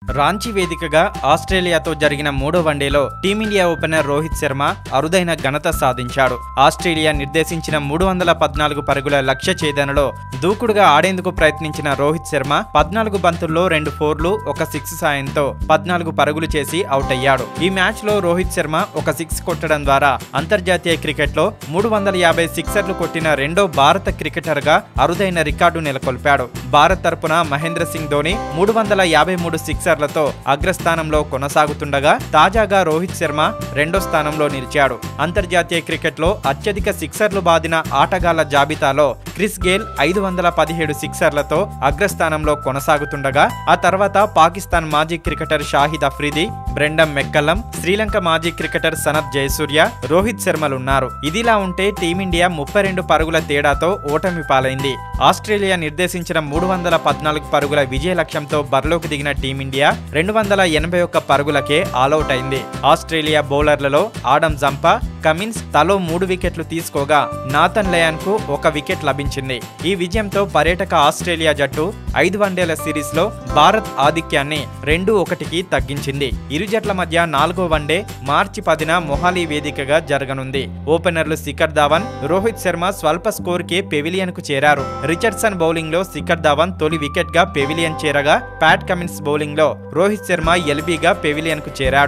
రాంచీ వేదికగా ఆస్ట్రేలియాతో జరిగిన మూడో వన్డేలో టీమిండియా ఓపెనర్ రోహిత్ శర్మ అరుదైన ఘనత సాధించాడు. ఆస్ట్రేలియా నిర్దేశించిన 314 పరుగుల లక్ష్య ఛేదనలో దూకుడుగా ఆడేందుకు ప్రయత్నించిన రోహిత్ శర్మ 14 బంతుల్లో 2 ఫోర్లు, ఒక 6 సాయంతో 14 పరుగులు చేసి అవుట్ అయ్యాడు. ఈ మ్యాచ్ లో రోహిత్ శర్మ ఒక 6 కొట్టడం ద్వారా అంతర్జాతీయ క్రికెట్లో 350 సిక్సర్లు కొట్టిన రెండో భారత క్రికెటర్ గా అరుదైన రికార్డు నెలకొల్పాడు. భారత్ తరపున మహేంద్ర సింగ్ ధోని 353 సిక్సర్లతో అగ్రస్థానంలో కొనసాగుతుండగా తాజాగా రోహిత్ శర్మ రెండో స్థానంలో నిలిచాడు. అంతర్జాతీయ క్రికెట్లో అత్యధిక సిక్సర్లు బాదిన ఆటగాళ్ల జాబితాలో క్రిస్ గేల్ 517 సిక్సర్లతో అగ్రస్థానంలో కొనసాగుతుండగా ఆ తర్వాత పాకిస్తాన్ మాజీ క్రికెటర్ షాహిద్ అఫ్రిది, బ్రెండన్ మెక్కల్లం, శ్రీలంక మాజీ క్రికెటర్ సనత్ జయసూర్య, రోహిత్ శర్మలున్నారు. ఇదిలా ఉంటే టీమిండియా 32 పరుగుల తేడాతో ఓటమి పాలైంది. ఆస్ట్రేలియా నిర్దేశించిన 314 పరుగుల విజయ లక్ష్యంతో బరిలోకి దిగిన టీమిండియా 281 పరుగులకే ఆలౌట్ అయింది. ఆస్ట్రేలియా బౌలర్లలో ఆడమ్ జంపా, కమిన్స్ తలో 3 వికెట్లు తీసుకోగా నాథన్ లయన్ కు 1 వికెట్ లభించింది. ఈ విజయంతో పర్యాటక ఆస్ట్రేలియా జట్టు 5 వన్డేల సిరీస్ లో భారత్ ఆధిక్యాన్ని 2-1కి తగ్గించింది. ఇరు జట్ల మధ్య 4వ వన్డే మార్చి 10న మొహాలీ వేదికగా జరగనుంది. ఓపెనర్లు శిఖర్ ధావన్, రోహిత్ శర్మ స్వల్ప స్కోర్ కే పెవిలియన్ కు చేరారు. రిచర్డ్సన్ బౌలింగ్ లో శిఖర్ ధావన్ తొలి వికెట్ గా పెవిలియన్ చేరగా, ప్యాట్ కమిన్స్ బౌలింగ్ లో రోహిత్ శర్మ ఎల్బీగా పెవిలియన్ కు చేరాడు.